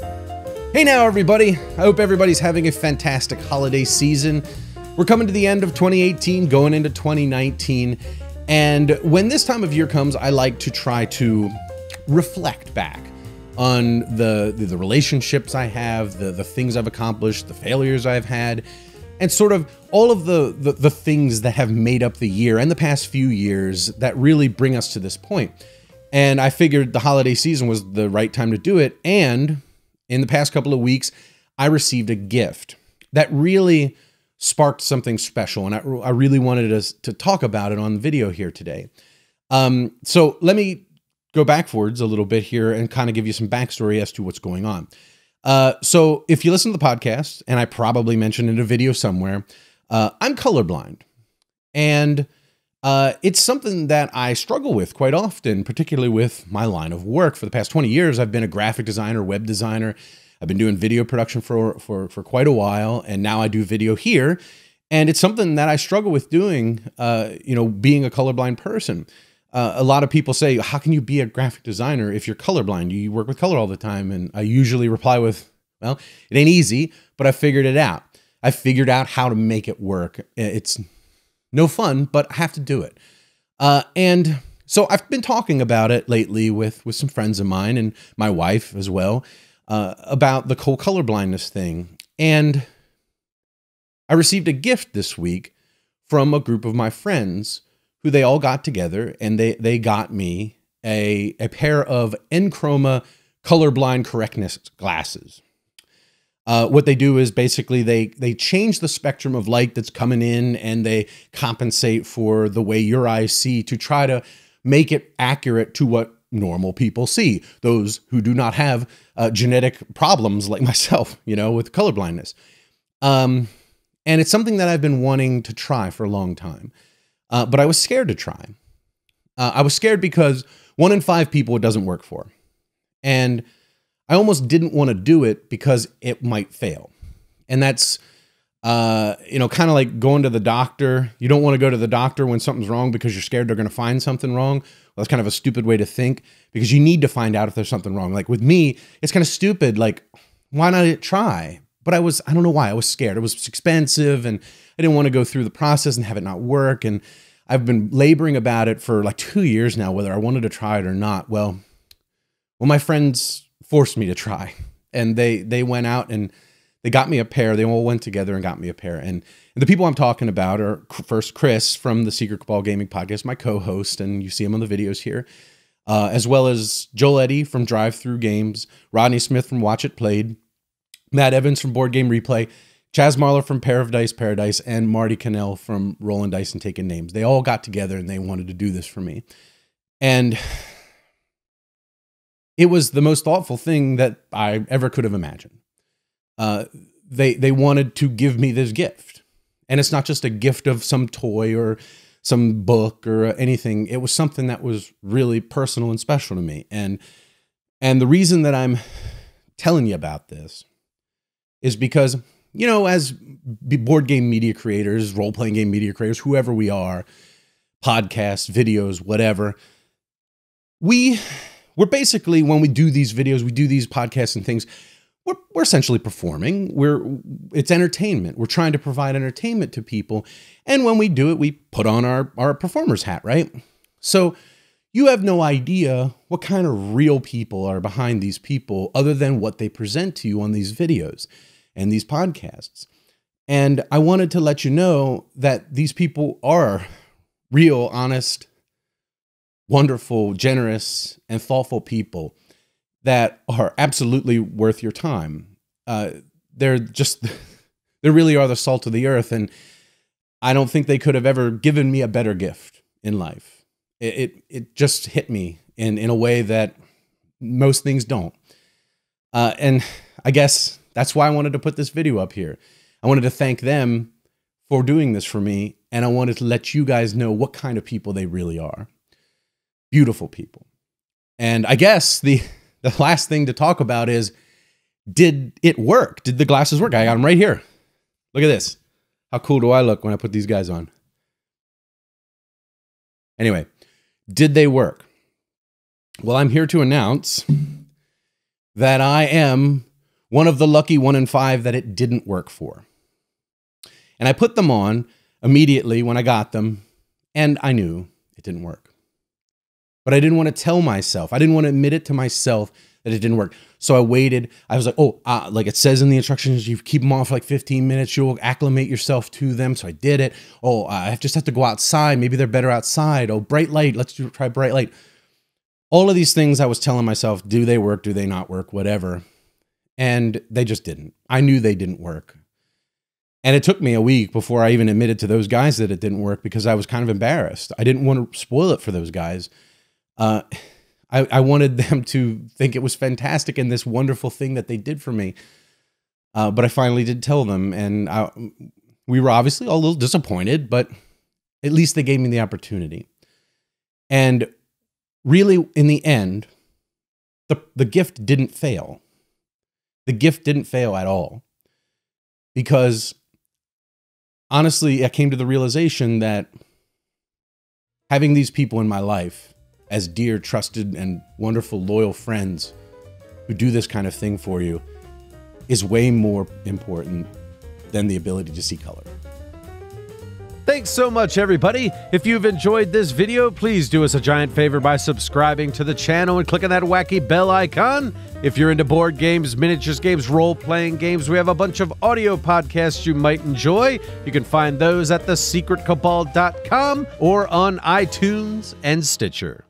Hey now, everybody. I hope everybody's having a fantastic holiday season. We're coming to the end of 2018, going into 2019. And when this time of year comes, I like to try to reflect back on the relationships I have, the things I've accomplished, the failures I've had, and sort of all of the things that have made up the year and the past few years that really bring us to this point. And I figured the holiday season was the right time to do it. And in the past couple of weeks, I received a gift that really sparked something special, and I really wanted us to talk about it on the video here today. So let me go backwards a little bit here and kind of give you some backstory as to what's going on. So if you listen to the podcast, and I probably mentioned in a video somewhere, I'm colorblind, and it's something that I struggle with quite often, particularly with my line of work. For the past 20 years, I've been a graphic designer, web designer. I've been doing video production for quite a while, and now I do video here. And it's something that I struggle with doing, being a colorblind person. A lot of people say, how can you be a graphic designer if you're colorblind? You work with color all the time. And I usually reply with, well, it ain't easy, but I figured it out. I figured out how to make it work. It's no fun, but I have to do it. And so I've been talking about it lately with some friends of mine and my wife as well, about the whole colorblindness thing. And I received a gift this week from a group of my friends who they all got together, and they got me a pair of enchroma colorblind correctness glasses. What they do is basically they change the spectrum of light that's coming in, and they compensate for the way your eyes see to try to make it accurate to what normal people see, those who do not have genetic problems like myself, with colorblindness. And it's something that I've been wanting to try for a long time, but I was scared to try. I was scared because 1 in 5 people it doesn't work for. And I almost didn't want to do it because it might fail. And that's, kind of like going to the doctor. You don't want to go to the doctor when something's wrong because you're scared they're going to find something wrong. Well, that's kind of a stupid way to think, because you need to find out if there's something wrong. Like with me, it's kind of stupid. Like, why not try? But I don't know why. I was scared. It was expensive, and I didn't want to go through the process and have it not work. And I've been laboring about it for like 2 years now, whether I wanted to try it or not. Well, my friends forced me to try, and they went out and they got me a pair. They all went together and got me a pair. And the people I'm talking about are first Chris from the Secret Cabal Gaming Podcast, my co-host, and you see him on the videos here, as well as Joel Eddy from Drive Through Games, Rodney Smith from Watch It Played, Matt Evans from Board Game Replay, Chaz Marler from Pair of Dice Paradise, and Marty Cannell from Rolling Dice and Taking Names. They all got together and they wanted to do this for me. And it was the most thoughtful thing that I ever could have imagined. They wanted to give me this gift. And it's not just a gift of some toy or some book or anything. It was something that was really personal and special to me. And the reason that I'm telling you about this is because, as board game media creators, role-playing game media creators, whoever we are, podcasts, videos, whatever, we're basically, when we do these videos, we do these podcasts and things, we're essentially performing. It's entertainment. We're trying to provide entertainment to people. And when we do it, we put on our performer's hat, right? So you have no idea what kind of real people are behind these people other than what they present to you on these videos and these podcasts. And I wanted to let you know that these people are real, honest, wonderful, generous, and thoughtful people that are absolutely worth your time. They really are the salt of the earth. And I don't think they could have ever given me a better gift in life. It just hit me in a way that most things don't. And I guess that's why I wanted to put this video up here. I wanted to thank them for doing this for me. And I wanted to let you guys know what kind of people they really are. Beautiful people. And I guess the last thing to talk about is, did it work? Did the glasses work? I got them right here. Look at this. How cool do I look when I put these guys on? Anyway, did they work? Well, I'm here to announce that I am one of the lucky 1 in 5 that it didn't work for. And I put them on immediately when I got them, and I knew it didn't work. But I didn't want to tell myself. I didn't want to admit it to myself that it didn't work. So I waited. I was like, like it says in the instructions, you keep them on for like 15 minutes. You'll acclimate yourself to them. So I did it. I just have to go outside. Maybe they're better outside. Bright light. Let's try bright light. All of these things I was telling myself, do they work? Do they not work? Whatever. And they just didn't. I knew they didn't work. And it took me a week before I even admitted to those guys that it didn't work because I was kind of embarrassed. I didn't want to spoil it for those guys. I wanted them to think it was fantastic and this wonderful thing that they did for me. But I finally did tell them, and we were obviously all a little disappointed, but at least they gave me the opportunity. And really, in the end, the gift didn't fail. The gift didn't fail at all. Because honestly, I came to the realization that having these people in my life as dear, trusted, and wonderful, loyal friends who do this kind of thing for you is way more important than the ability to see color. Thanks so much, everybody. If you've enjoyed this video, please do us a giant favor by subscribing to the channel and clicking that wacky bell icon. If you're into board games, miniatures games, role-playing games, we have a bunch of audio podcasts you might enjoy. You can find those at thesecretcabal.com or on iTunes and Stitcher.